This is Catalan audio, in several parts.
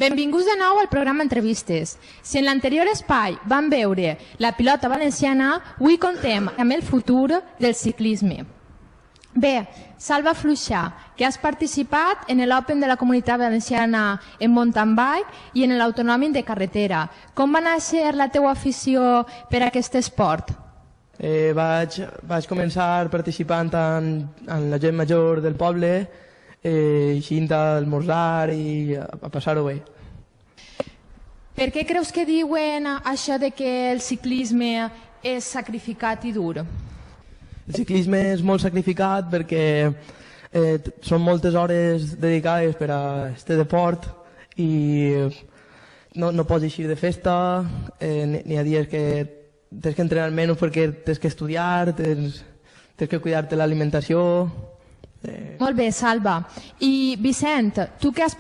Benvinguts de nou al programa Entrevistes. Si en l'anterior espai vam veure la pilota valenciana, avui contem amb el futur del ciclisme. Bé, Salva Fluixà, que has participat en l'Open de la Comunitat Valenciana en mountain bike i en l'autonòmic de carretera. Com va néixer la teua afició per a aquest esport? Vaig començar participant en la gent major del poble, eixint a almorzar i a passar-ho bé. Per què creus que diuen això de que el ciclisme és sacrificat i dur? El ciclisme és molt sacrificat perquè són moltes hores dedicades per a aquest deport i no pots eixir de festa, n'hi ha dies que tens que entrenar menys perquè tens que estudiar, tens que cuidar-te l'alimentació. Molt bé, Salva. I Vicent, tu que has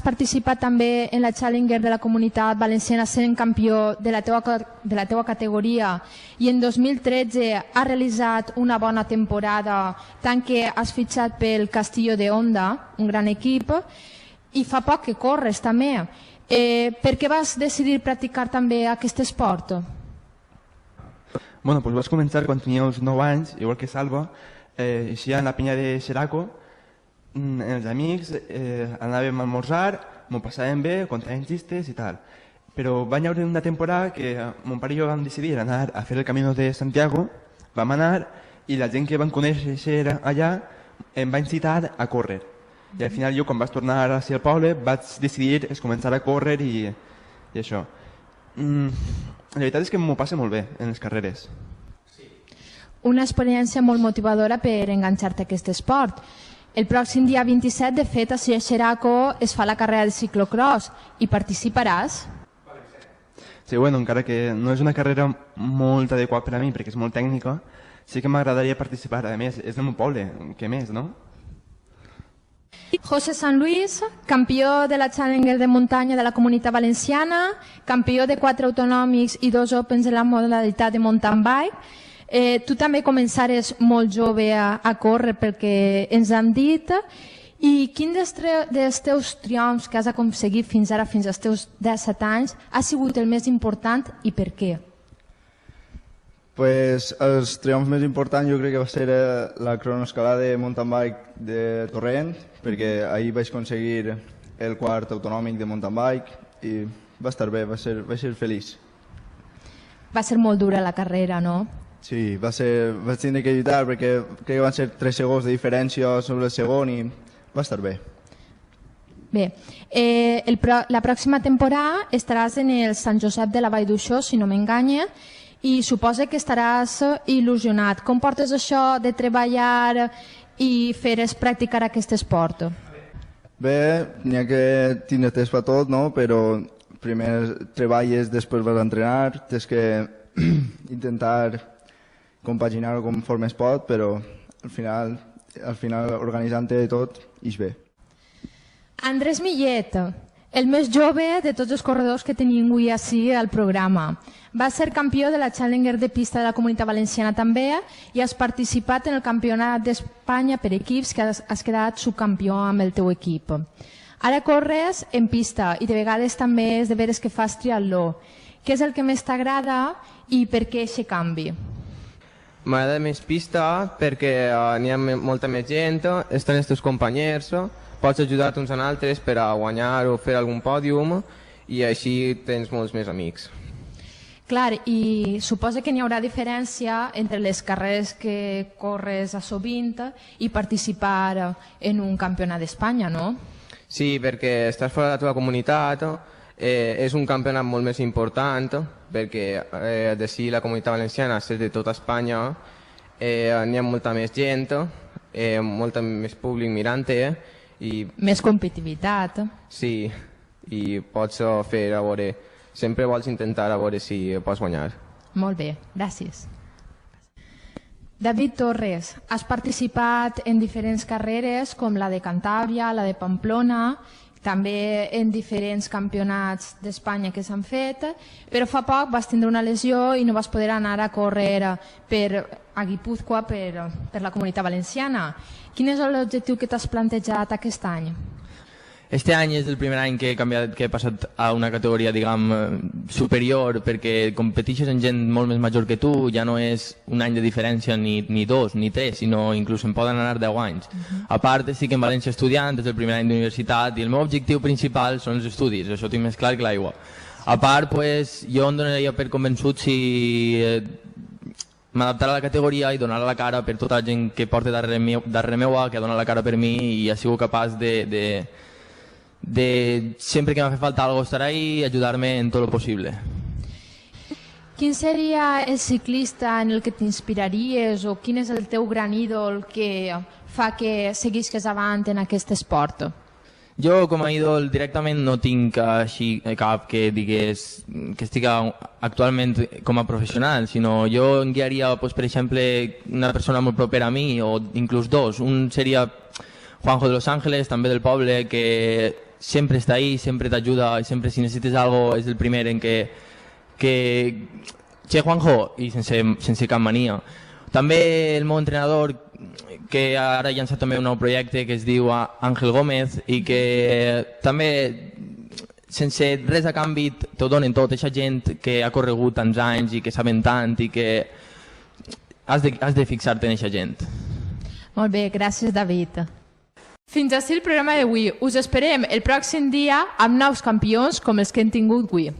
participat també en la Challenger de la Comunitat Valenciana sent campió de la teua categoria i en 2013 has realitzat una bona temporada, tant que has fitxat pel Castillo de Honda, un gran equip, i fa poc que corres també. Per què vas decidir practicar també aquest esport? Bueno, pues vaig començar quan tenia uns 9 anys, igual que Salva, així en la penya de Xeraco, els amics anàvem a almorzar, m'ho passàvem bé, contàvem xistes i tal. Però va haver una temporada que mon pare i jo vam decidir anar a fer el Camino de Santiago, vam anar i la gent que vam conèixer allà em va incitar a córrer. I al final jo, quan vaig tornar al poble, vaig decidir començar a córrer i això. La veritat és que m'ho passa molt bé en les carreres. Una experiència molt motivadora per enganxar-te a aquest esport. El pròxim dia 27, de fet, a Xeraco es fa la carrera de ciclocross. Hi participaràs? Sí, bueno, encara que no és una carrera molt adequada per a mi, perquè és molt tècnica, sí que m'agradaria participar. A més, és del meu poble, què més, no? José San Luis, campió de la Challenger de muntanya de la Comunitat Valenciana, campió de 4 autonòmics i 2 Opens en la modalitat de mountain bike. Tu també començares molt jove a córrer pel que ens han dit. I quin dels teus triomfs que has aconseguit fins ara, fins als teus 17 anys, ha sigut el més important i per què? Pues els triomfs més importants jo crec que va ser la cronoescalada de mountain bike de Torrent, perquè ahir vaig aconseguir el quart autonòmic de mountain bike i va estar bé, vaig ser feliç. Va ser molt dura la carrera, no? Sí, vaig tenir que lluitar perquè crec que van ser 3 segons de diferència sobre el segon i va estar bé. Bé, la pròxima temporada estaràs en el Sant Josep de la Vall d'Uixó, si no m'enganya, i suposa que estaràs il·lusionat. Com portes això de treballar i feres practicar aquest esport? Bé, n'hi ha que tindre temps per tot, no? Però primer treballes, després vas a entrenar, tens que intentar compaginar-ho conforme es pot, però al final organitzant-te tot, ix bé. Andrés Millet, el més jove de tots els corredors que tenim avui ací al programa. Va ser campió de la Challenger de pista de la Comunitat Valenciana també i has participat en el Campionat d'Espanya per equips que has quedat subcampió amb el teu equip. Ara corres en pista i de vegades també és de veres que fas triatló. Què és el que més t'agrada i per què aquest canvi? M'agrada més pista perquè n'hi ha molta més gent, estan els teus companys, pots ajudar-te uns a altres per a guanyar o fer algun pòdium i així tens molts més amics. Clar, i suposa que n'hi haurà diferència entre les carreres que corres a sovint i participar en un campionat d'Espanya, no? Sí, perquè estàs fora de la teva comunitat, és un campionat molt més important perquè d'ací la Comunitat Valenciana és de tota Espanya, n'hi ha molta més gent, molt més públic mirant-te. Més competitivitat. Sí, i pots fer a veure, sempre vols intentar a veure si pots guanyar. Molt bé, gràcies. David Torres, has participat en diferents carreres com la de Cantàbria, la de Pamplona, també en diferents campionats d'Espanya que s'han fet, però fa poc vas tindre una lesió i no vas poder anar a córrer a Guipúzcoa per la Comunitat Valenciana. Quin és l'objectiu que t'has plantejat aquest any? Este any és el primer any que he canviat, que he passat a una categoria, diguem, superior, perquè competeixes amb gent molt més major que tu, ja no és un any de diferència ni 2 ni 3, sinó inclús en poden anar 10 anys. A part, estic en València estudiant, és el primer any d'universitat i el meu objectiu principal són els estudis, això ho tinc més clar que l'aigua. A part, pues, jo em donaria per convençut si m'adaptar a la categoria i donar la cara per tota la gent que porta darrere meua, que ha donat la cara per mi i ha sigut capaç de sempre que m'ha fet falta algo estar ahí i ajudar-me en tot lo possible. Quin seria el ciclista en el que t'inspiraries o quin és el teu gran ídol que fa que seguisques avant en aquest esport? Jo com a ídol directament no tinc així cap que digués que estic actualment com a professional, sinó jo em guiaria, pues, per exemple, una persona molt propera a mi o inclús dos. Un seria Juanjo de Los Ángeles, també del poble, que sempre està ahí, sempre t'ajuda i sempre si necessites algo és el primer en que che Juanjo, i sense cap mania. També el meu entrenador, que ara ha llançat també un nou projecte que es diu Àngel Gómez i que també sense res a canvi t'ho donen tot, aquesta gent que ha corregut tants anys i que saben tant i que has de fixar-te en aquesta gent. Molt bé, gràcies David. Fins així el programa d'avui. Us esperem el pròxim dia amb nous campions com els que hem tingut avui.